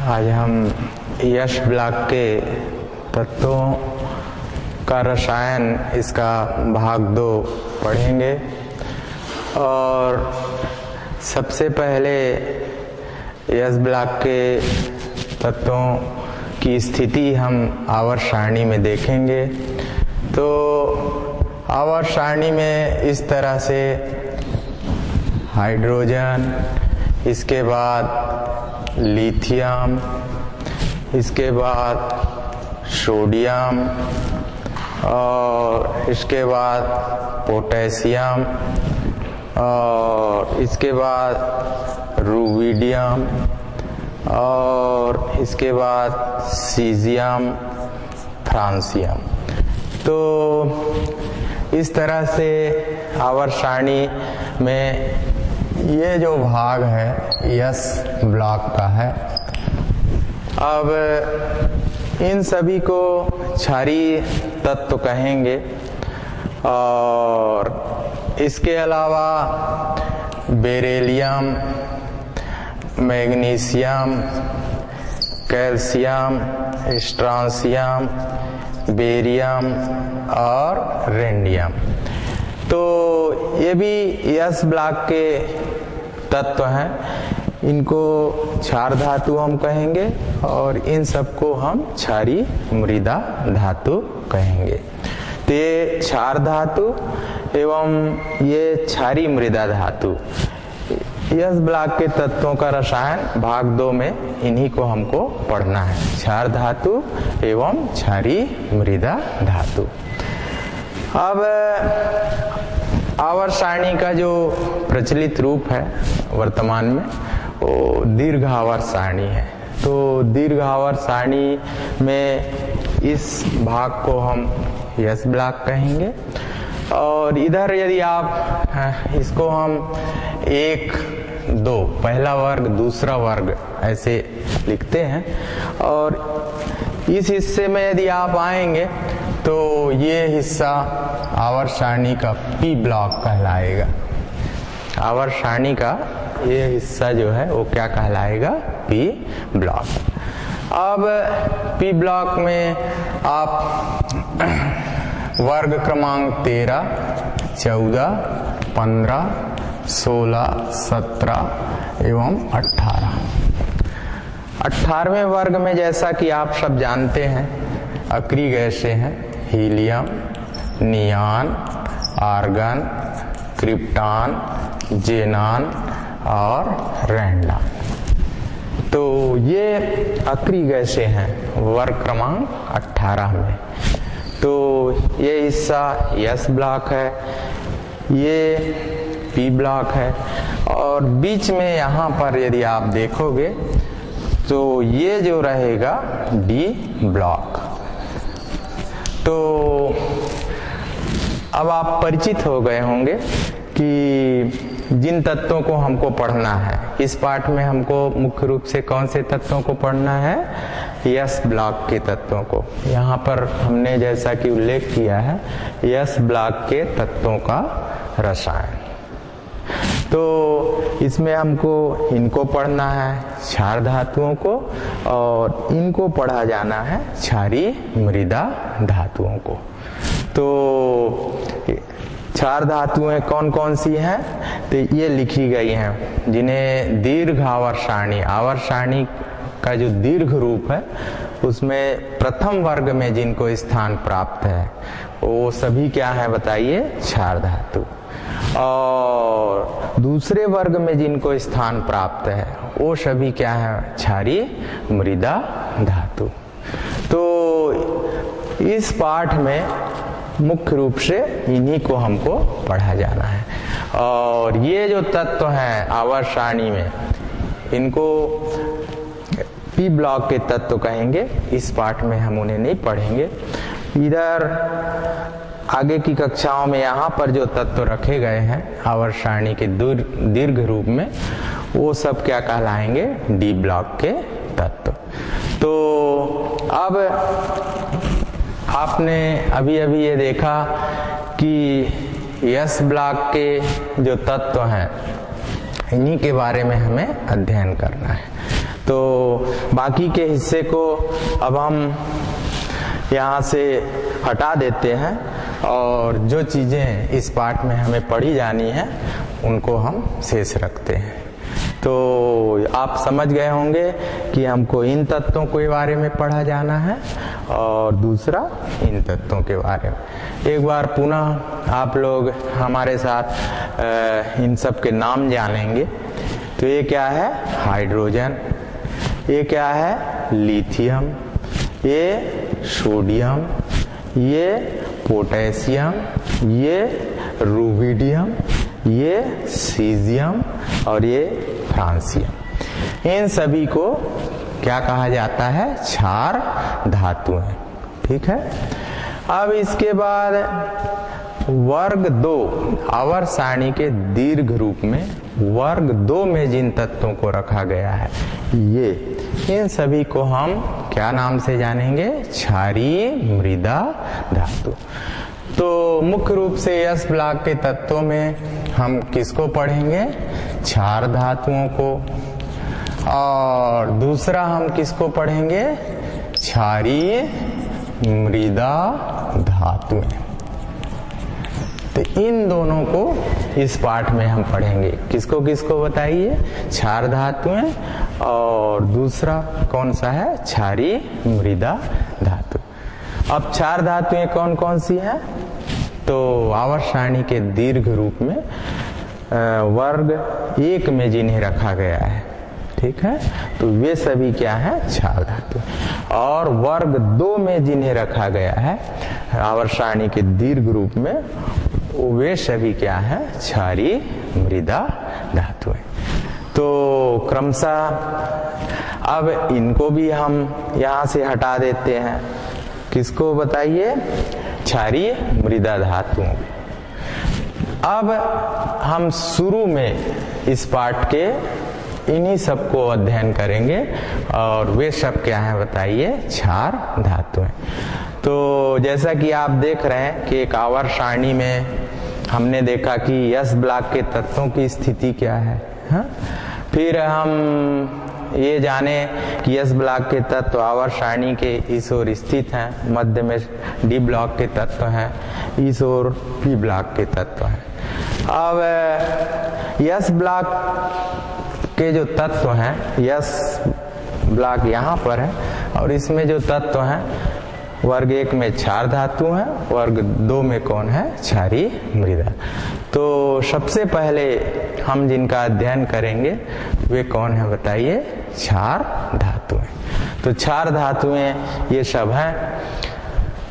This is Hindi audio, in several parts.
आज हम यश ब्लॉक के तत्वों का रसायन इसका भाग 2 पढ़ेंगे। और सबसे पहले यश ब्लॉक के तत्वों की स्थिति हम आवर्त सारणी में देखेंगे। तो आवर्त सारणी में इस तरह से हाइड्रोजन, इसके बाद लिथियम, इसके बाद सोडियम और इसके बाद पोटेशियम और इसके बाद रुबिडियम और इसके बाद सीजियम, फ्रांसियम। तो इस तरह से आवर्त सारणी में ये जो भाग है यश ब्लॉक का है। अब इन सभी को क्षारीय तत्व कहेंगे। और इसके अलावा beryllium, magnesium, calcium, strontium, barium और रेडियम, तो ये भी यश ब्लॉक के तत्व हैं। इनको क्षार धातु हम कहेंगे और इन सबको हम क्षारीय मृदा धातु कहेंगे। तो ये क्षार धातु एवं ये क्षारीय मृदा धातु यश ब्लॉक के तत्वों का रसायन भाग 2 में इन्हीं को हमको पढ़ना है, क्षार धातु एवं क्षारीय मृदा धातु। अब आवर्त सारणी का जो प्रचलित रूप है वर्तमान में वो दीर्घ आवर्त सारणी है। तो दीर्घ आवर्त सारणी में इस भाग को हम यश ब्लॉक कहेंगे। और इधर यदि आप इसको हम 1, 2 पहला वर्ग दूसरा वर्ग ऐसे लिखते हैं। और इस हिस्से में यदि आप आएंगे तो ये हिस्सा आवर्त सारणी का पी ब्लॉक कहलाएगा। आवर्त सारणी का ये हिस्सा जो है वो क्या कहलाएगा? P block. अब पी ब्लॉक में आप वर्ग क्रमांक 13, 14, 15, 16, 17 एवं 18वें वर्ग में जैसा कि आप सब जानते हैं अक्रिय गैसें हैं हीलियम, नियान, आर्गन, क्रिप्टॉन, जेनान और रेंडान। तो ये अक्रिय गैसें हैं वर्ग क्रमांक 18 में। तो ये हिस्सा यश ब्लॉक है, ये पी ब्लॉक है। और बीच में यहाँ पर यदि आप देखोगे तो ये जो रहेगा डी ब्लॉक। तो अब आप परिचित हो गए होंगे कि जिन तत्वों को हमको पढ़ना है इस पाठ में हमको मुख्य रूप से कौन से तत्वों को पढ़ना है? यश ब्लॉक के तत्वों को। यहाँ पर हमने जैसा कि उल्लेख किया है यश ब्लॉक के तत्वों का रसायन। तो इसमें हमको इनको पढ़ना है क्षार धातुओं को और इनको पढ़ा जाना है क्षारीय मृदा धातुओं को। तो क्षार धातुएं कौन कौन सी हैं? तो ये लिखी गई हैं जिन्हें दीर्घ आवर्त सारणी का जो दीर्घ रूप है उसमें प्रथम वर्ग में जिनको स्थान प्राप्त है वो सभी क्या है बताइए? क्षार धातु। और दूसरे वर्ग में जिनको स्थान प्राप्त है वो सभी क्या है? क्षारीय मृदा धातु। तो इस पाठ में मुख्य रूप से इन्हीं को हमको पढ़ा जाना है। और ये जो तत्व हैं आवर्त सारणी में इनको पी ब्लॉक के तत्व कहेंगे। इस पाठ में हम उन्हें नहीं पढ़ेंगे। इधर आगे की कक्षाओं में यहाँ पर जो तत्व रखे गए हैं आवर्त सारणी के दीर्घ रूप में वो सब क्या कहलाएंगे? डी ब्लॉक के तत्व। तो अब आपने अभी ये देखा कि यश ब्लॉक के जो तत्व हैं इन्हीं के बारे में हमें अध्ययन करना है। तो बाकी के हिस्से को अब हम यहाँ से हटा देते हैं और जो चीज़ें इस पाठ में हमें पढ़ी जानी है उनको हम शेष रखते हैं। तो आप समझ गए होंगे कि हमको इन तत्वों के बारे में पढ़ा जाना है और दूसरा इन तत्वों के बारे में। एक बार पुनः आप लोग हमारे साथ इन सब के नाम जानेंगे। तो ये क्या है? हाइड्रोजन। ये क्या है? लिथियम। ये सोडियम। ये पोटेशियम। ये रुबिडियम। ये सीजियम और ये फ्रांसियम। इन सभी को क्या कहा जाता है? क्षार धातुएं। ठीक है। अब इसके बाद वर्ग 2 आवर्त सारणी के दीर्घ रूप में वर्ग 2 में जिन तत्वों को रखा गया है ये, इन सभी को हम क्या नाम से जानेंगे? क्षारीय मृदा धातु। तो मुख्य रूप से यस ब्लॉक के तत्वों में हम किसको पढ़ेंगे? क्षार धातुओं को। और दूसरा हम किसको पढ़ेंगे? क्षारीय मृदा धातुएं। तो इन दोनों को इस पाठ में हम पढ़ेंगे। किसको किसको बताइए? क्षार धातुएं और दूसरा कौन सा है? क्षारीय मृदा धातु। अब क्षार धातुएं कौन कौन सी है? तो आवर्त सारणी के दीर्घ रूप में वर्ग 1 में जिन्हें रखा गया है, ठीक है, तो वे सभी क्या है? क्षार धातु। और वर्ग 2 में जिन्हें रखा गया है आवर्त सारणी के दीर्घ रूप में, वे सभी क्या है? क्षारीय मृदा धातु है। तो क्रमशः अब इनको भी हम यहाँ से हटा देते हैं। किसको बताइए? क्षारीय मृदा धातुओं। अब हम शुरू में इस पाठ के इन्हीं सबको अध्ययन करेंगे और वे सब क्या है बताइए? क्षार धातुएं। तो जैसा कि आप देख रहे हैं कि एक आवर्त सारणी में हमने देखा कि यस ब्लॉक के तत्वों की स्थिति क्या है, हाँ? फिर हम ये जाने कि यस ब्लॉक के तत्व आवर्त सारणी के इस ओर स्थित हैं, मध्य में डी ब्लॉक के तत्व हैं, इस ओर पी ब्लॉक के तत्व हैं। अब यस ब्लॉक के जो तत्व हैं, यस ब्लॉक यहाँ पर है और इसमें जो तत्व हैं वर्ग 1 में क्षार धातु है, वर्ग 2 में कौन है? क्षारीय मृदा। तो सबसे पहले हम जिनका अध्ययन करेंगे वे कौन है बताइए? क्षार धातुएं। तो क्षार धातुएं ये सब हैं।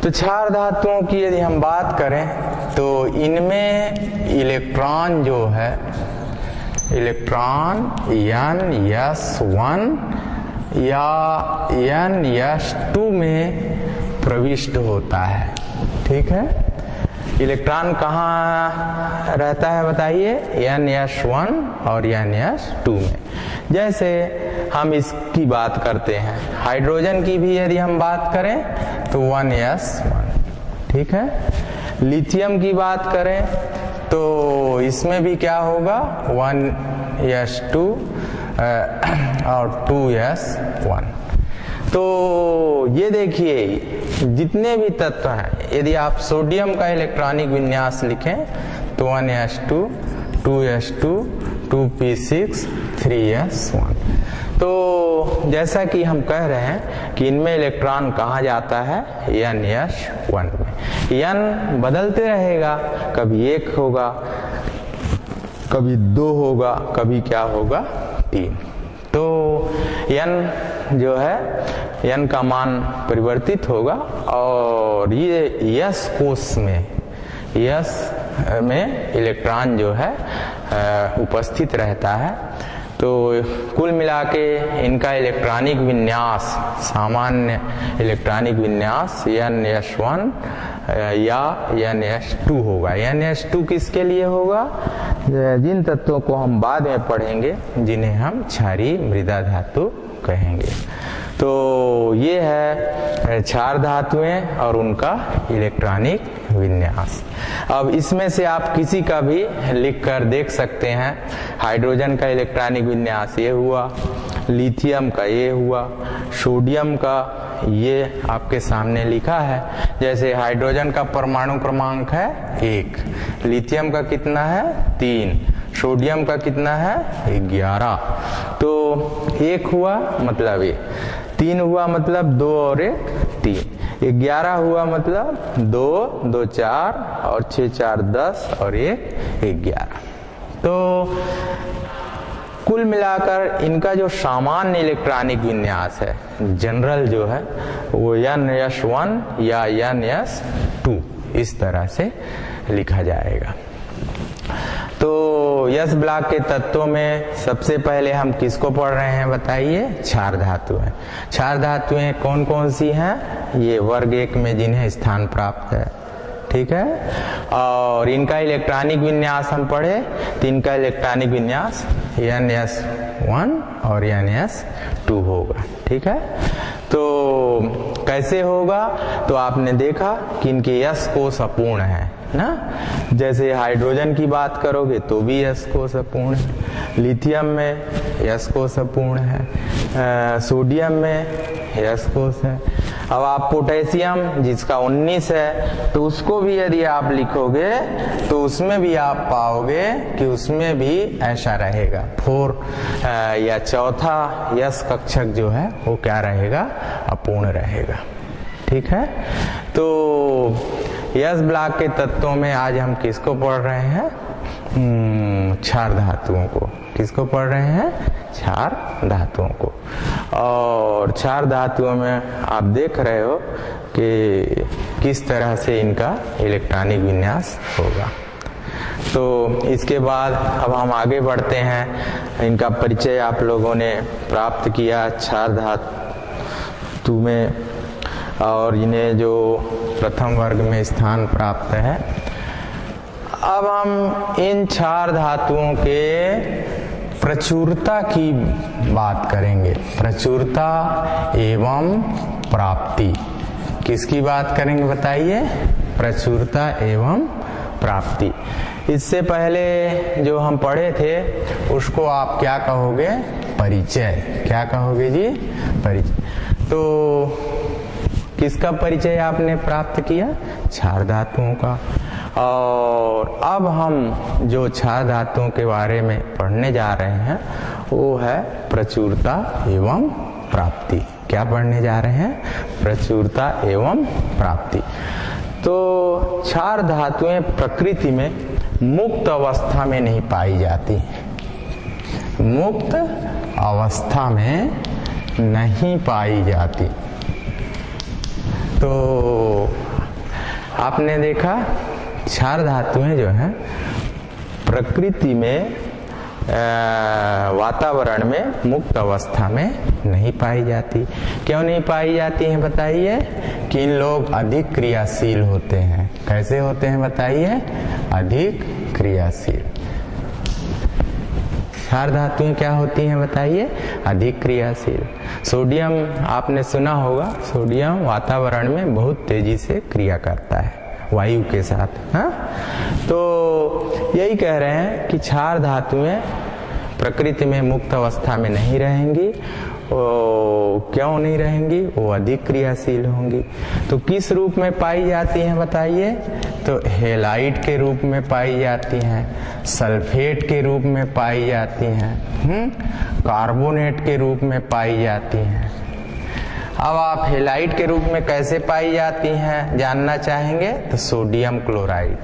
तो क्षार धातुओं की यदि हम बात करें तो इनमें इलेक्ट्रॉन जो है, इलेक्ट्रॉन N(S)(1) या N(S)(2) में प्रविष्ट होता है, ठीक है। इलेक्ट्रॉन कहाँ रहता है बताइए? N(S)(1) और N(S)(2) में। जैसे हम इसकी बात करते हैं, हाइड्रोजन की भी यदि हम बात करें तो 1s1, ठीक है। लिथियम की बात करें तो इसमें भी क्या होगा? 1s2 और 2s1। तो ये देखिए जितने भी तत्व हैं, यदि आप सोडियम का इलेक्ट्रॉनिक विन्यास लिखें तो 1s2, 2s2, 2p6, 3s1। तो जैसा कि हम कह रहे हैं कि इनमें इलेक्ट्रॉन कहाँ जाता है? N(S)(1) में। N बदलते रहेगा, कभी 1 होगा, कभी 2 होगा, कभी क्या होगा? 3। तो N जो है, N का मान परिवर्तित होगा और ये S कोश में, S में इलेक्ट्रॉन जो है उपस्थित रहता है। तो कुल मिला के इनका इलेक्ट्रॉनिक विन्यास, सामान्य इलेक्ट्रॉनिक विन्यास N(S)(1) या N(S)(2) होगा। N(S)(2) किसके लिए होगा? जिन तत्वों को हम बाद में पढ़ेंगे, जिन्हें हम क्षारीय मृदा धातु कहेंगे। तो ये है क्षार धातुएं और उनका इलेक्ट्रॉनिक विन्यास। अब इसमें से आप किसी का भी लिख कर देख सकते हैं। हाइड्रोजन का इलेक्ट्रॉनिक विन्यास ये हुआ, लिथियम का ये हुआ, सोडियम का ये आपके सामने लिखा है। जैसे हाइड्रोजन का परमाणु क्रमांक है 1, लिथियम का कितना है 3, सोडियम का कितना है 11। तो 1 हुआ मतलब ये, 3 हुआ मतलब 2 और 1 3, 11 हुआ मतलब 2 2 4 और 6 4 10 और 1 11। तो कुल मिलाकर इनका जो सामान्य इलेक्ट्रॉनिक विन्यास है, जनरल जो है, वो NS1 या NS2 इस तरह से लिखा जाएगा। तो यस ब्लॉक के तत्वों में सबसे पहले हम किसको पढ़ रहे हैं बताइए? क्षार धातुएं। क्षार धातुएं कौन कौन सी हैं? ये वर्ग 1 में जिन्हें स्थान प्राप्त है, ठीक है। और इनका इलेक्ट्रॉनिक विन्यास हम पढ़े, तो इनका इलेक्ट्रॉनिक विन्यास NS1 और NS2 होगा, ठीक है। तो कैसे होगा? तो आपने देखा कि इनके यस कोश अपूर्ण है ना। जैसे हाइड्रोजन की बात करोगे तो भी यस कोश अपूर्ण है, लिथियम में यस कोश अपूर्ण है, सोडियम में यस कोश है। अब आप पोटेशियम जिसका 19 है, तो उसको भी यदि आप लिखोगे तो उसमें भी आप पाओगे कि उसमें भी ऐसा रहेगा, 4 या चौथा यस कक्षक जो है वो क्या रहेगा? अपूर्ण रहेगा, ठीक है। तो यस ब्लॉक के तत्वों में आज हम किसको पढ़ रहे हैं? क्षार धातुओं को। किसको पढ़ रहे हैं? क्षार धातुओं को। और क्षार धातुओं में आप देख रहे हो कि किस तरह से इनका इलेक्ट्रॉनिक विन्यास होगा। तो इसके बाद अब हम आगे बढ़ते हैं। इनका परिचय आप लोगों ने प्राप्त किया क्षार धातु में, और इन्हें जो प्रथम वर्ग में स्थान प्राप्त है। अब हम इन क्षार धातुओं के प्रचुरता की बात करेंगे। प्रचुरता एवं प्राप्ति। किसकी बात करेंगे बताइए? प्रचुरता एवं प्राप्ति। इससे पहले जो हम पढ़े थे उसको आप क्या कहोगे? परिचय। क्या कहोगे जी? परिचय। तो किसका परिचय आपने प्राप्त किया? क्षार धातुओं का। और अब हम जो क्षार धातुओं के बारे में पढ़ने जा रहे हैं वो है प्रचुरता एवं प्राप्ति। क्या पढ़ने जा रहे हैं? प्रचुरता एवं प्राप्ति। तो क्षार धातुएं प्रकृति में मुक्त अवस्था में नहीं पाई जाती, मुक्त अवस्था में नहीं पाई जाती। तो आपने देखा क्षार धातुएं जो हैं प्रकृति में वातावरण में मुक्त अवस्था में नहीं पाई जाती। क्यों नहीं पाई जाती हैं बताइए? कि इन लोग अधिक क्रियाशील होते हैं। कैसे होते हैं बताइए? अधिक क्रियाशील। क्षार धातुएं क्या होती हैं बताइए? अधिक क्रियाशील। सोडियम आपने सुना होगा, सोडियम वातावरण में बहुत तेजी से क्रिया करता है वायु के साथ, हाँ। तो यही कह रहे हैं कि क्षार धातुएं प्रकृति में मुक्त अवस्था में नहीं रहेंगी। क्यों नहीं रहेंगी? वो अधिक क्रियाशील होंगी। तो किस रूप में पाई जाती हैं बताइए? तो हेलाइट के रूप में पाई जाती हैं, सल्फेट के रूप में पाई जाती हैं, कार्बोनेट के रूप में पाई जाती हैं। अब आप हेलाइट के रूप में कैसे पाई जाती हैं जानना चाहेंगे तो सोडियम क्लोराइड।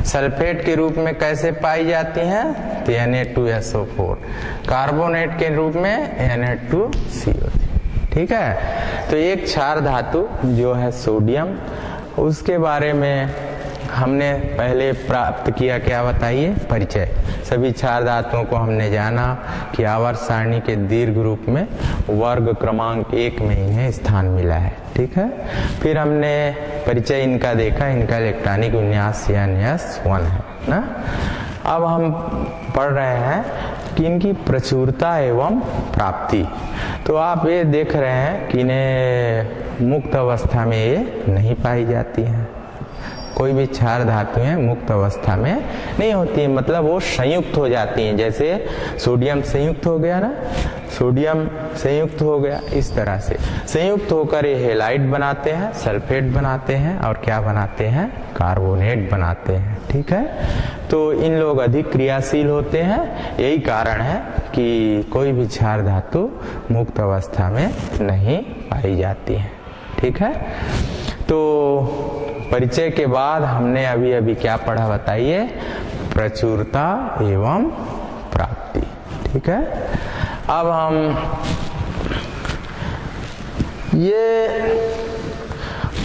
सल्फेट के रूप में कैसे पाई जाती हैं तो Na2SO4। कार्बोनेट के रूप में Na2CO3। ठीक है। तो एक क्षार धातु जो है सोडियम, उसके बारे में हमने पहले प्राप्त किया, क्या बताइए? परिचय। सभी क्षार धातुओं को हमने जाना कि आवर्त सारणी के दीर्घ रूप में वर्ग क्रमांक 1 में इन्हें स्थान मिला है। ठीक है। फिर हमने परिचय इनका देखा, इनका इलेक्ट्रॉनिक विन्यास NS1 है ना। अब हम पढ़ रहे हैं कि इनकी प्रचुरता एवं प्राप्ति। तो आप ये देख रहे हैं कि इन्हें मुक्त अवस्था में ये नहीं पाई जाती हैं। कोई भी क्षार धातुएं मुक्त अवस्था में नहीं होती है, मतलब वो संयुक्त हो जाती हैं। जैसे सोडियम संयुक्त हो गया ना, सोडियम संयुक्त हो गया। इस तरह से संयुक्त होकर ये हेलाइड बनाते हैं, सल्फेट बनाते हैं और क्या बनाते हैं, कार्बोनेट बनाते हैं। ठीक है, तो इन लोग अधिक क्रियाशील होते हैं। यही कारण है कि कोई भी क्षार धातु मुक्त अवस्था में नहीं पाई जाती है। ठीक है, तो परिचय के बाद हमने अभी अभी क्या पढ़ा बताइए, प्रचुरता एवं प्राप्ति। ठीक है, अब हम ये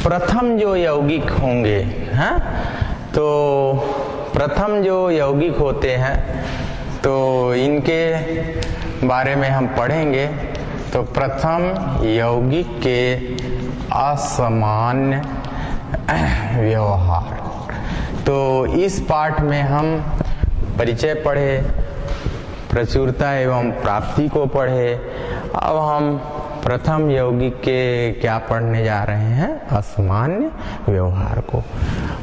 प्रथम जो यौगिक होंगे हैं, तो प्रथम जो यौगिक होते हैं तो इनके बारे में हम पढ़ेंगे। तो प्रथम यौगिक के असामान्य व्यवहार, तो इस पाठ में हम परिचय पढ़े, प्रचुरता एवं प्राप्ति को पढ़े। अब हम प्रथम यौगिक के क्या पढ़ने जा रहे हैं, असामान्य व्यवहार को।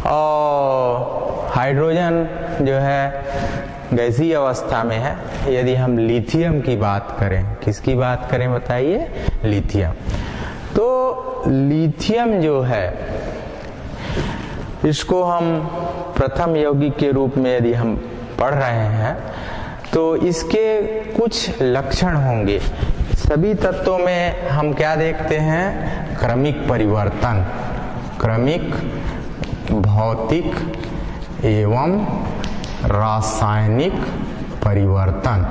और हाइड्रोजन जो है गैसीय अवस्था में है। यदि हम लिथियम की बात करें, किसकी बात करें बताइए, लिथियम। तो लिथियम जो है इसको हम प्रथम यौगिक के रूप में यदि हम पढ़ रहे हैं तो इसके कुछ लक्षण होंगे। सभी तत्वों में हम क्या देखते हैं, क्रमिक परिवर्तन, क्रमिक भौतिक एवं रासायनिक परिवर्तन।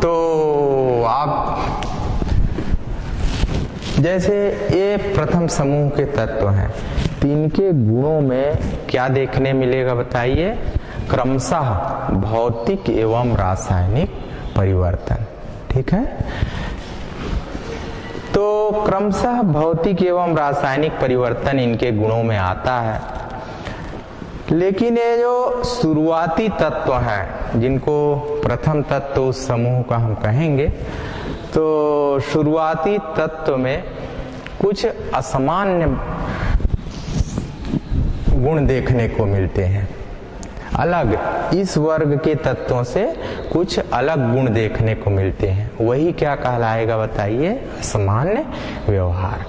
तो आप जैसे ये प्रथम समूह के तत्व हैं, इनके गुणों में क्या देखने मिलेगा बताइए, क्रमशः भौतिक एवं रासायनिक परिवर्तन। ठीक है, तो क्रमशः भौतिक एवं रासायनिक परिवर्तन इनके गुणों में आता है। लेकिन ये जो शुरुआती तत्व हैं, जिनको प्रथम तत्व उस समूह का हम कहेंगे, तो शुरुआती तत्व में कुछ असामान्य गुण देखने को मिलते हैं। अलग, इस वर्ग के तत्वों से कुछ अलग गुण देखने को मिलते हैं। वही क्या कहलाएगा बताइए, असामान्य व्यवहार।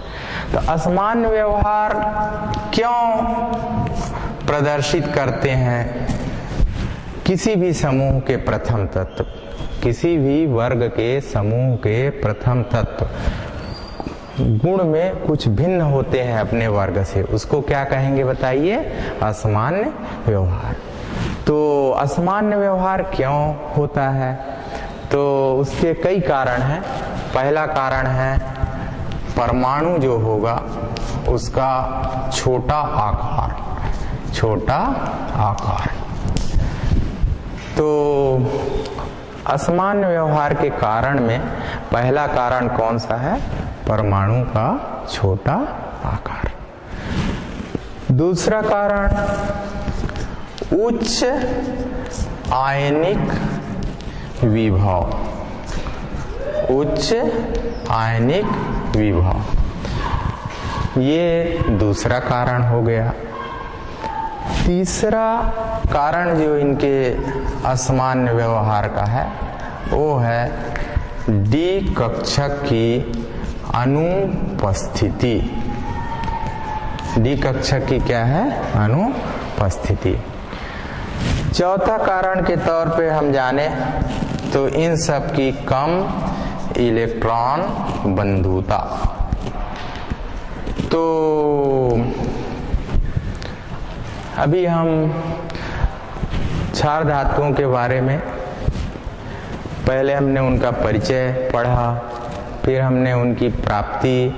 तो असामान्य व्यवहार क्यों प्रदर्शित करते हैं किसी भी समूह के प्रथम तत्व, किसी भी वर्ग के समूह के प्रथम तत्व गुण में कुछ भिन्न होते हैं अपने वर्ग से, उसको क्या कहेंगे बताइए, असामान्य व्यवहार। तो असामान्य व्यवहार क्यों होता है, तो उसके कई कारण हैं। पहला कारण है परमाणु जो होगा उसका छोटा आकार, छोटा आकार। तो असामान्य व्यवहार के कारण में पहला कारण कौन सा है, परमाणु का छोटा आकार। दूसरा कारण उच्च आयनिक विभव, उच्च आयनिक विभव, ये दूसरा कारण हो गया। तीसरा कारण जो इनके असामान्य व्यवहार का है वो है डी कक्षक की अनुपस्थिति। डी कक्षक की क्या है, अनुपस्थिति। चौथा कारण के तौर पे हम जाने तो इन सब की कम इलेक्ट्रॉन बंधुता। तो अभी हम क्षार धातुओं के बारे में पहले हमने उनका परिचय पढ़ा, फिर हमने उनकी प्राप्ति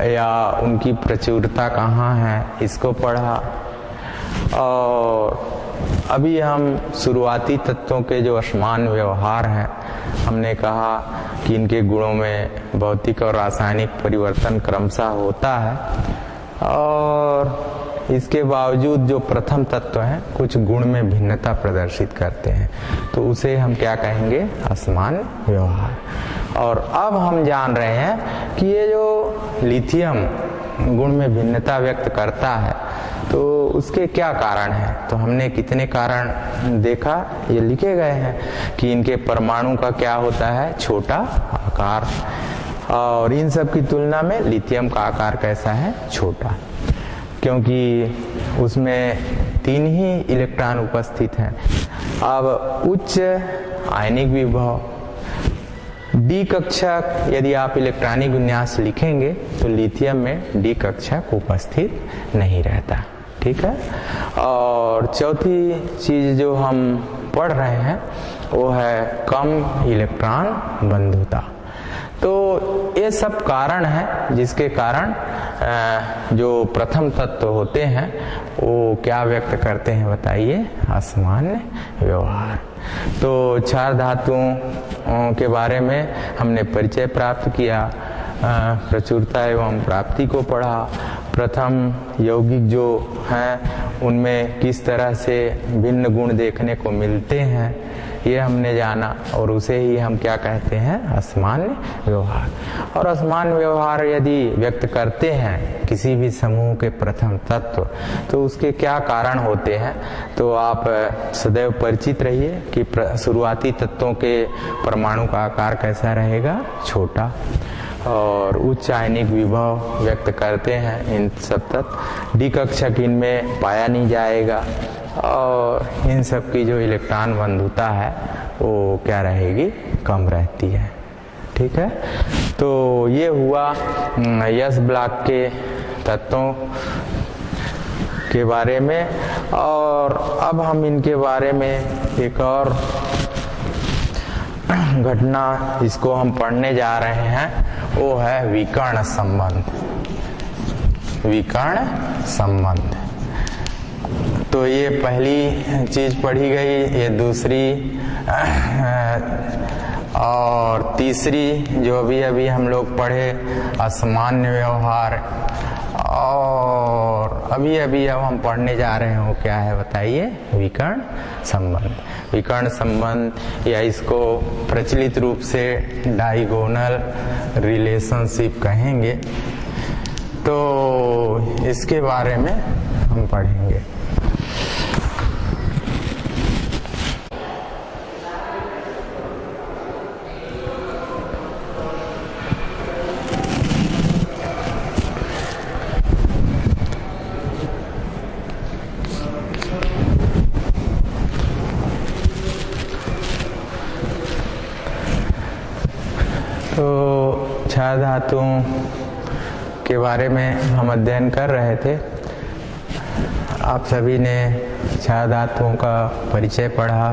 या उनकी प्रचुरता कहाँ है इसको पढ़ा, और अभी हम शुरुआती तत्वों के जो असमान व्यवहार हैं हमने कहा कि इनके गुणों में भौतिक और रासायनिक परिवर्तन क्रमशः होता है, और इसके बावजूद जो प्रथम तत्व हैं कुछ गुण में भिन्नता प्रदर्शित करते हैं, तो उसे हम क्या कहेंगे, असमान व्यवहार। और अब हम जान रहे हैं कि ये जो लिथियम गुण में भिन्नता व्यक्त करता है तो उसके क्या कारण है। तो हमने कितने कारण देखा, ये लिखे गए हैं कि इनके परमाणु का क्या होता है, छोटा आकार, और इन सब की तुलना में लिथियम का आकार कैसा है, छोटा, क्योंकि उसमें 3 ही इलेक्ट्रॉन उपस्थित हैं। अब उच्च आयनिक विभव डी कक्षक यदि आप इलेक्ट्रॉनिक विन्यास लिखेंगे तो लिथियम में डी कक्षक उपस्थित नहीं रहता, ठीक है। और चौथी चीज जो हम पढ़ रहे हैं वो है कम इलेक्ट्रॉन बंधुता। तो ये सब कारण है जिसके कारण जो प्रथम तत्व होते हैं वो क्या व्यक्त करते हैं, बताइए, असामान्य व्यवहार। तो 4 धातुओं के बारे में हमने परिचय प्राप्त किया, प्रचुरता एवं प्राप्ति को पढ़ा, प्रथम यौगिक जो हैं उनमें किस तरह से भिन्न गुण देखने को मिलते हैं ये हमने जाना, और उसे ही हम क्या कहते हैं, असामान्य व्यवहार। और असामान्य व्यवहार यदि व्यक्त करते हैं किसी भी समूह के प्रथम तत्व तो उसके क्या कारण होते हैं, तो आप सदैव परिचित रहिए कि शुरुआती तत्वों के परमाणु का आकार कैसा रहेगा, छोटा, और उच्च आयनिक विभव व्यक्त करते हैं इन सब तत्व, डी कक्षक इनमें पाया नहीं जाएगा, और इन सब की जो इलेक्ट्रॉन बंधुता है वो क्या रहेगी, कम रहती है, ठीक है। तो ये हुआ यस ब्लॉक के तत्वों के बारे में, और अब हम इनके बारे में एक और घटना इसको हम पढ़ने जा रहे हैं, वो है विकर्ण संबंध। विकर्ण संबंध, तो ये पहली चीज पढ़ी गई, ये दूसरी और तीसरी जो अभी हम लोग पढ़े असामान्य व्यवहार, और अभी अब हम पढ़ने जा रहे हैं वो क्या है, बताइए, विकर्ण संबंध। विकर्ण संबंध या इसको प्रचलित रूप से डायगोनल रिलेशनशिप कहेंगे, तो इसके बारे में हम पढ़ेंगे। तो 6 धातुओं के बारे में हम अध्ययन कर रहे थे। आप सभी ने 6 धातुओं का परिचय पढ़ा,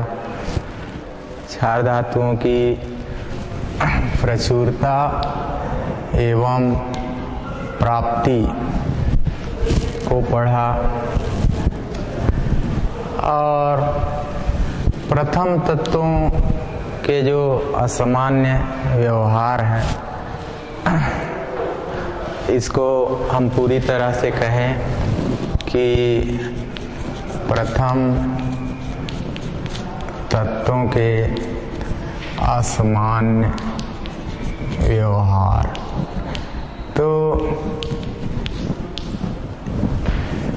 4 धातुओं की प्रचुरता एवं प्राप्ति को पढ़ा, और प्रथम तत्वों के जो असामान्य व्यवहार है इसको हम पूरी तरह से कहें कि प्रथम तत्वों के असामान्य व्यवहार। तो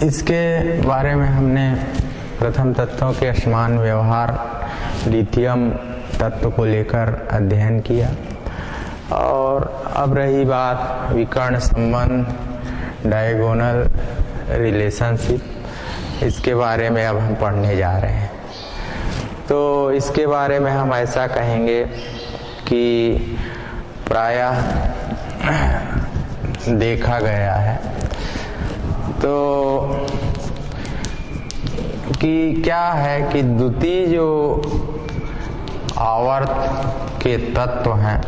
इसके बारे में हमने प्रथम तत्वों के असामान्य व्यवहार लिथियम तत्व को लेकर अध्ययन किया, और अब रही बात विकर्ण संबंध, डायगोनल रिलेशनशिप, इसके बारे में अब हम पढ़ने जा रहे हैं। तो इसके बारे में हम ऐसा कहेंगे कि प्रायः देखा गया है तो कि क्या है कि द्वितीय जो आवर्त के तत्व हैं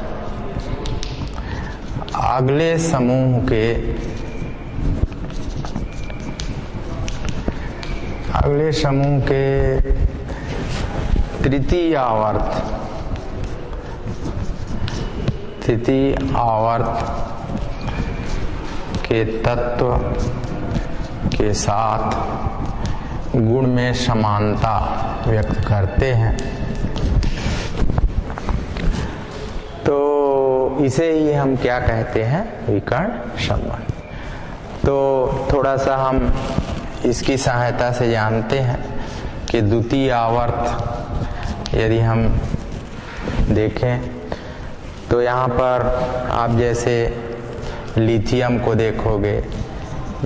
अगले समूह के तृतीय आवर्त के तत्व के साथ गुण में समानता व्यक्त करते हैं। तो इसे ही हम क्या कहते हैं, विकर्ण संबंध। तो थोड़ा सा हम इसकी सहायता से जानते हैं कि द्वितीय आवर्त यदि हम देखें तो यहाँ पर आप जैसे लिथियम को देखोगे,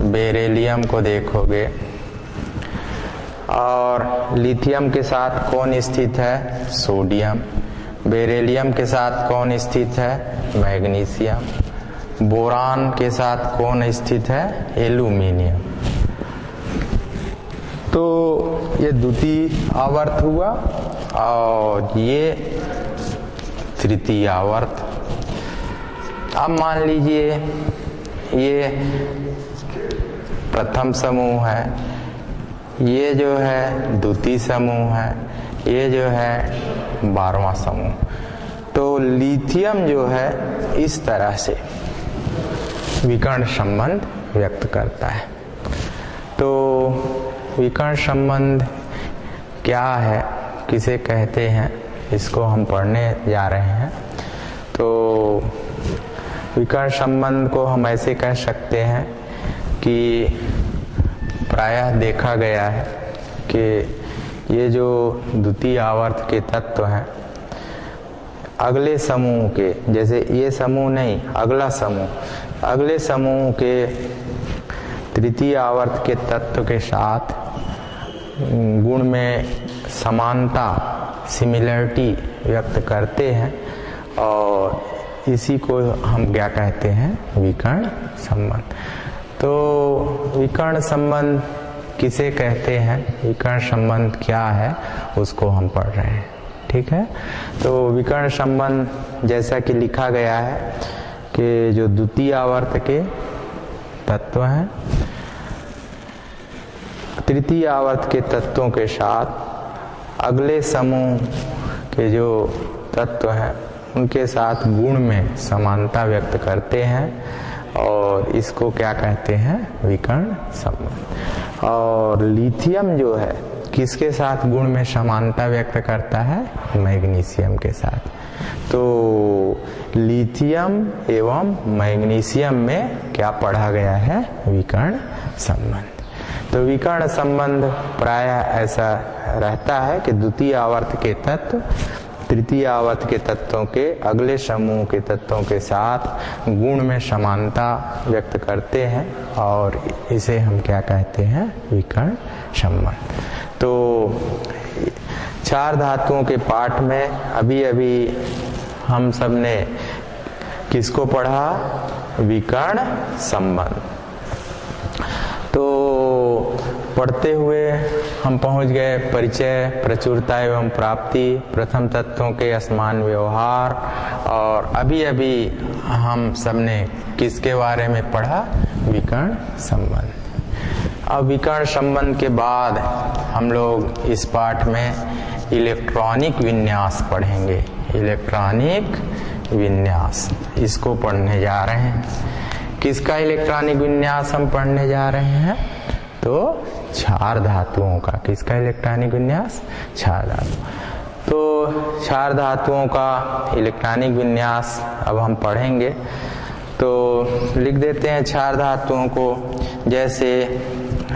बेरिलियम को देखोगे, और लिथियम के साथ कौन स्थित है? सोडियम। बेरिलियम के साथ कौन स्थित है? मैग्नीशियम। बोरान के साथ कौन स्थित है? एल्यूमिनियम। तो ये द्वितीय आवर्त हुआ और ये तृतीय आवर्त। अब मान लीजिए ये प्रथम समूह है, ये जो है द्वितीय समूह है, ये जो है 12वां समूह। तो लिथियम जो है इस तरह से विकर्ण संबंध व्यक्त करता है। तो विकर्ण संबंध क्या है, किसे कहते हैं, इसको हम पढ़ने जा रहे हैं। तो विकर्ण संबंध को हम ऐसे कह सकते हैं कि प्रायः देखा गया है कि ये जो द्वितीय आवर्त के तत्व हैं, अगले समूह के, जैसे ये समूह नहीं, अगला समूह, अगले समूह के तृतीय आवर्त के तत्व के साथ गुण में समानता, सिमिलरिटी व्यक्त करते हैं, और इसी को हम क्या कहते हैं? विकर्ण संबंध। तो विकर्ण संबंध किसे कहते हैं, विकर्ण संबंध क्या है, उसको हम पढ़ रहे हैं। ठीक है। तो विकर्ण संबंध जैसा कि लिखा गया है कि जो द्वितीय आवर्त के तत्व हैं, तृतीय आवर्त के तत्वों के साथ अगले समूह के जो तत्व हैं उनके साथ गुण में समानता व्यक्त करते हैं, और इसको क्या कहते हैं? विकर्ण संबंध। और लिथियम जो है किसके साथ गुण में समानता व्यक्त करता है? मैग्नीशियम के साथ। तो लिथियम एवं मैग्नीशियम में क्या पढ़ा गया है? विकर्ण संबंध। तो विकर्ण संबंध प्रायः ऐसा रहता है कि द्वितीय आवर्त के तत्व तृतीय आवर्त के तत्वों के अगले समूह के तत्वों के साथ गुण में समानता व्यक्त करते हैं, और इसे हम क्या कहते हैं? विकर्ण संबंध। तो 4 धातुओं के पाठ में अभी अभी हम सब ने किसको पढ़ा? विकर्ण संबंध। तो पढ़ते हुए हम पहुंच गए परिचय, प्रचुरता एवं प्राप्ति, प्रथम तत्वों के असमान व्यवहार, और अभी अभी हम सबने किसके बारे में पढ़ा? विकर्ण संबंध। अब विकर्ण संबंध के बाद हम लोग इस पाठ में इलेक्ट्रॉनिक विन्यास पढ़ेंगे। इलेक्ट्रॉनिक विन्यास, इसको पढ़ने जा रहे हैं। किसका इलेक्ट्रॉनिक विन्यास हम पढ़ने जा रहे हैं? तो 4 धातुओं का। किसका इलेक्ट्रॉनिक विन्यास? 4 धातु। तो 4 धातुओं का इलेक्ट्रॉनिक विन्यास अब हम पढ़ेंगे। तो लिख देते हैं 4 धातुओं को, जैसे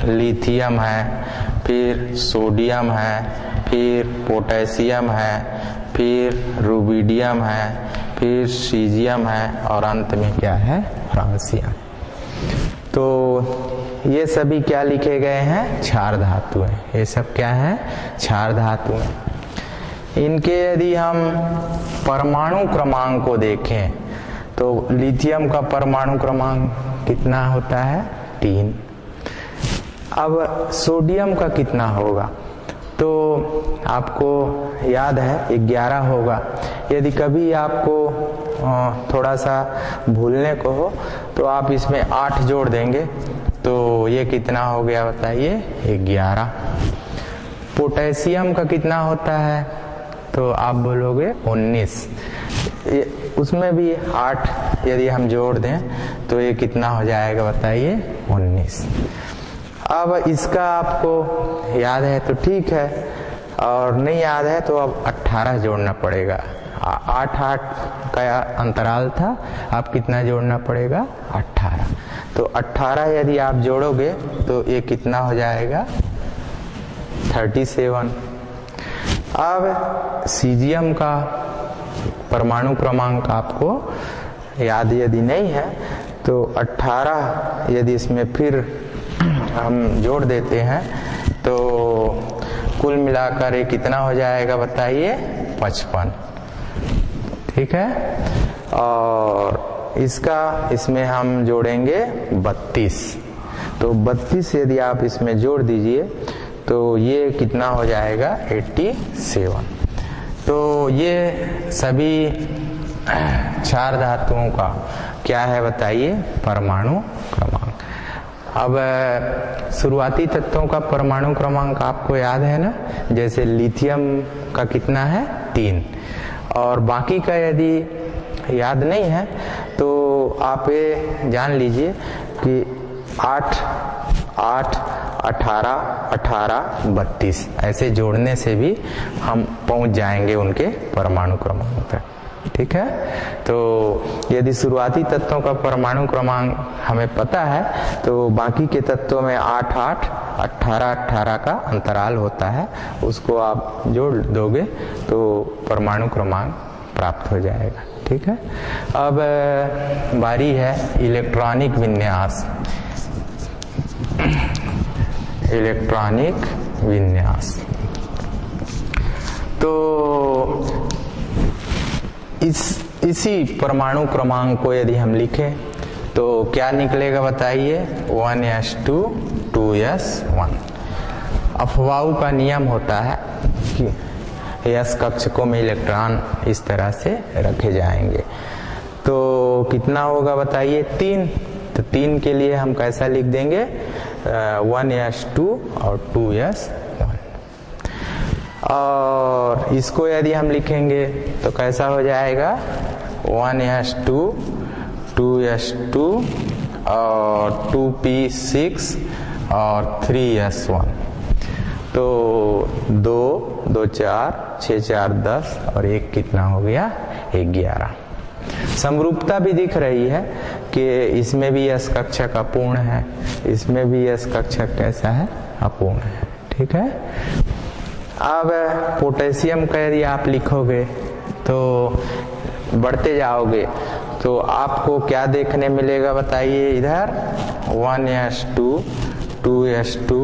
लिथियम है, फिर सोडियम है, फिर पोटेशियम है, फिर रुबिडियम है, फिर सीजियम है, और अंत में क्या है? फ्रांसियम। तो ये सभी क्या लिखे गए हैं? 4 धातु हैं। ये सब क्या है? 4 धातु हैं। इनके यदि हम परमाणु क्रमांक को देखें तो लिथियम का परमाणु क्रमांक कितना होता है? 3। अब सोडियम का कितना होगा? तो आपको याद है 11 होगा। यदि कभी आपको थोड़ा सा भूलने को हो तो आप इसमें 8 जोड़ देंगे, तो ये कितना हो गया बताइए? 11। पोटेशियम का कितना होता है? तो आप बोलोगे 19। उसमें भी 8 यदि हम जोड़ दें तो ये कितना हो जाएगा बताइए? 19। अब इसका आपको याद है तो ठीक है, और नहीं याद है तो अब 18 जोड़ना पड़ेगा। 8 का अंतराल था, अब कितना जोड़ना पड़ेगा 18। तो 18 यदि आप जोड़ोगे तो ये कितना हो जाएगा 37। अब सीजियम का परमाणु क्रमांक आपको याद यदि नहीं है तो 18 यदि इसमें फिर हम जोड़ देते हैं तो कुल मिलाकर ये कितना हो जाएगा बताइए 55। ठीक है, और इसमें हम जोड़ेंगे 32। तो 32 यदि आप इसमें जोड़ दीजिए तो ये कितना हो जाएगा 87। तो ये सभी 4 धातुओं का क्या है बताइए परमाणु क्रमांक। अब शुरुआती तत्वों का परमाणु क्रमांक आपको याद है ना, जैसे लिथियम का कितना है 3, और बाकी का यदि याद नहीं है तो आप ये जान लीजिए कि 8, 18, 18, 32 ऐसे जोड़ने से भी हम पहुंच जाएंगे उनके परमाणु क्रमांक तक। ठीक है, तो यदि शुरुआती तत्वों का परमाणु क्रमांक हमें पता है तो बाकी के तत्वों में 8, 8, 18, 18 का अंतराल होता है, उसको आप जोड़ दोगे तो परमाणु क्रमांक प्राप्त हो जाएगा। ठीक है, अब बारी है इलेक्ट्रॉनिक विन्यास। इलेक्ट्रॉनिक विन्यास तो इसी परमाणु क्रमांक को यदि हम लिखें तो क्या निकलेगा बताइए 1s2 2s1। अफवाऊ का नियम होता है कि s कक्षकों में इलेक्ट्रॉन इस तरह से रखे जाएंगे। तो कितना होगा बताइए 3। तो 3 के लिए हम कैसा लिख देंगे 1s2 और 2s1। और इसको यदि हम लिखेंगे तो कैसा हो जाएगा 1s2 2s2 और 2p6 और 3s1। तो 2 2 4 6 4 10 और 1 कितना हो गया 11। समरूपता भी दिख रही है कि इसमें भी s कक्षक अपूर्ण है, इसमें भी s कक्षक कैसा है अपूर्ण है। ठीक है, अब पोटेशियम का यदि आप लिखोगे तो बढ़ते जाओगे तो आपको क्या देखने मिलेगा बताइए इधर 1s2 2s2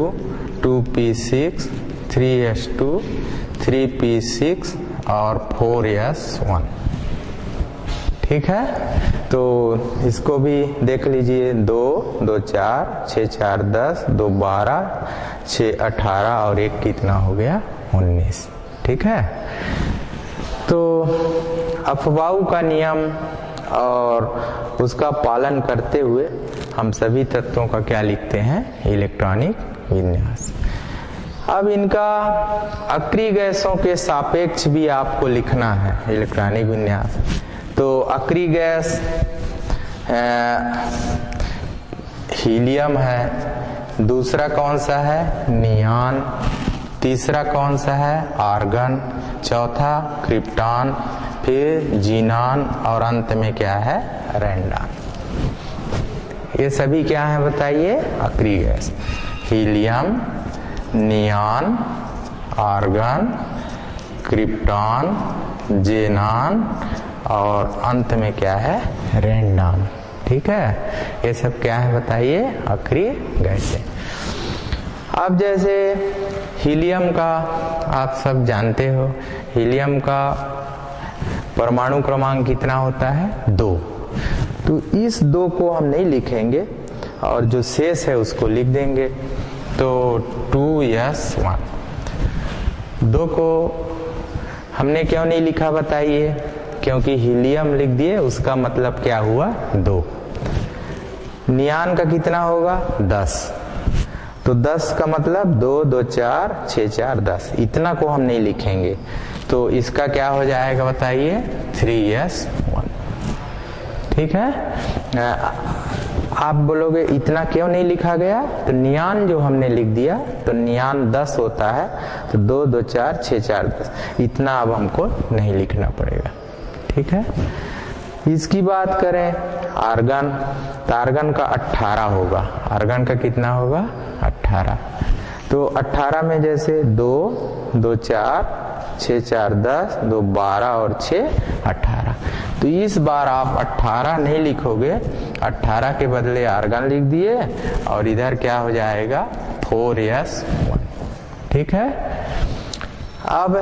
2p6 3s2 3p6 और 4s1। ठीक है, तो इसको भी देख लीजिए 2 2 4 6 4 10 2 12 6 18 और 1 कितना हो गया 19। ठीक है, तो अफवाऊ का नियम और उसका पालन करते हुए हम सभी तत्वों का क्या लिखते हैं इलेक्ट्रॉनिक विन्यास। अब इनका अक्रिय गैसों के सापेक्ष भी आपको लिखना है इलेक्ट्रॉनिक विन्यास। तो अक्रिय गैस हीलियम है, दूसरा कौन सा है नियान, तीसरा कौन सा है आर्गन, चौथा क्रिप्टॉन, फिर जीनान और अंत में क्या है रेंडान। ये सभी क्या है बताइए अक्रिय गैस। हीलियम, नियान, आर्गन, क्रिप्टॉन, जेनान और अंत में क्या है रेंडान। ठीक है, ये सब क्या है बताइए अक्रिय गैसें। अब जैसे हीलियम का आप सब जानते हो, हीलियम का परमाणु क्रमांक कितना होता है 2। तो इस 2 को हम नहीं लिखेंगे और जो शेष है उसको लिख देंगे। तो 2s1। 2 को हमने क्यों नहीं लिखा बताइए, क्योंकि हीलियम लिख दिए उसका मतलब क्या हुआ 2। नियान का कितना होगा 10, तो 10 का मतलब 2 2 4 6 4 10, इतना को हम नहीं लिखेंगे। तो इसका क्या हो जाएगा बताइए 3s1। ठीक है, आप बोलोगे इतना क्यों नहीं लिखा गया, तो नियान जो हमने लिख दिया, तो नियान 10 होता है, तो 2 2 4 6 4 10, इतना अब हमको नहीं लिखना पड़ेगा। ठीक है। इसकी बात करें आर्गन, तो आर्गन का 18 होगा। आर्गन का कितना होगा? 18। तो 18 में जैसे 2 2 4 6 4 10, 2 12 और 6 18। तो इस बार आप 18 नहीं लिखोगे, 18 के बदले आर्गन लिख दिए और इधर क्या हो जाएगा 4s1। ठीक है। अब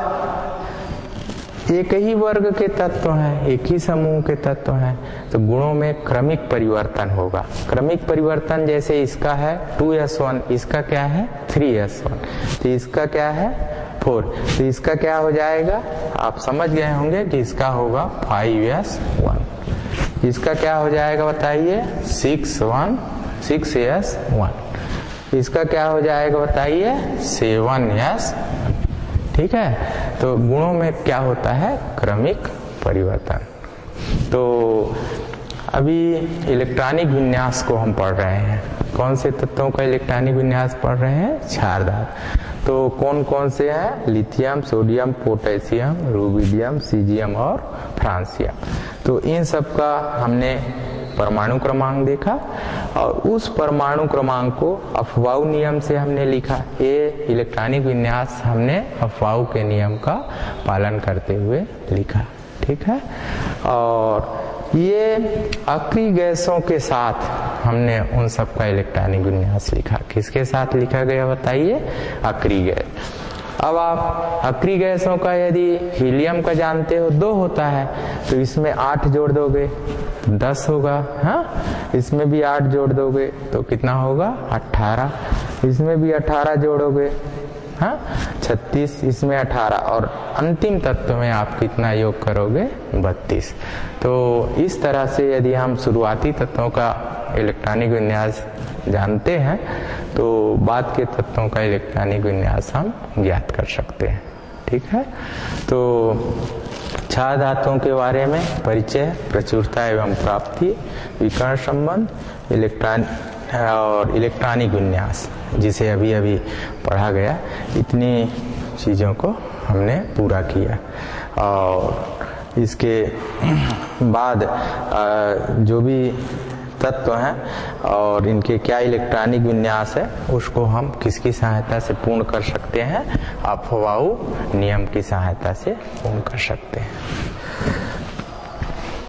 एक ही वर्ग के तत्व हैं, एक ही समूह के तत्व हैं, तो गुणों में क्रमिक परिवर्तन होगा। क्रमिक परिवर्तन जैसे इसका है 2s1, इसका क्या है 3s1, तो इसका क्या है 4, तो इसका क्या हो जाएगा? आप समझ गए होंगे कि इसका होगा 5s1। इसका क्या हो जाएगा बताइए? 6s1। इसका क्या हो जाएगा बताइए? 7s। ठीक है। तो गुणों में क्या होता है? क्रमिक परिवर्तन। तो अभी इलेक्ट्रॉनिक विन्यास को हम पढ़ रहे हैं। कौन से तत्वों का इलेक्ट्रॉनिक विन्यास पढ़ रहे हैं? क्षारधातु। तो कौन कौन से हैं? Lithium, sodium, potassium, rubidium, caesium और फ्रांसियम। तो इन सब का हमने परमाणु क्रमांक देखा और उस परमाणु क्रमांक को अफबाउ नियम से हमने लिखा। ये इलेक्ट्रॉनिक विन्यास हमने अफबाउ के नियम का पालन करते हुए लिखा। ठीक है। और ये अक्रिय गैसों के साथ हमने उन सब का इलेक्ट्रॉनिक विन्यास लिखा। किसके साथ लिखा गया बताइए? अक्रिय गैस। अब आप अक्रिय गैसों का यदि हीलियम का जानते हो 2 होता है, तो इसमें 8 जोड़ दोगे 10 होगा। हाँ, इसमें भी 8 जोड़ दोगे तो कितना होगा? 18। इसमें भी 18 जोड़ोगे, हाँ 36, इसमें 18 और अंतिम तत्व में आप कितना योग करोगे? 32। तो इस तरह से यदि हम शुरुआती तत्वों का इलेक्ट्रॉनिक विन्यास जानते हैं तो बाद के तत्वों का इलेक्ट्रॉनिक विन्यास हम ज्ञात कर सकते हैं। ठीक है। तो क्षार धातुओं के बारे में परिचय, प्रचुरता एवं प्राप्ति, विकर्ण संबंध, इलेक्ट्रॉनिक विन्यास जिसे अभी अभी पढ़ा गया, इतनी चीज़ों को हमने पूरा किया। और इसके बाद जो भी तत्व हैं और इनके क्या इलेक्ट्रॉनिक विन्यास है उसको हम किसकी सहायता से पूर्ण कर सकते हैं? अफबाउ नियम की सहायता से पूर्ण कर सकते हैं।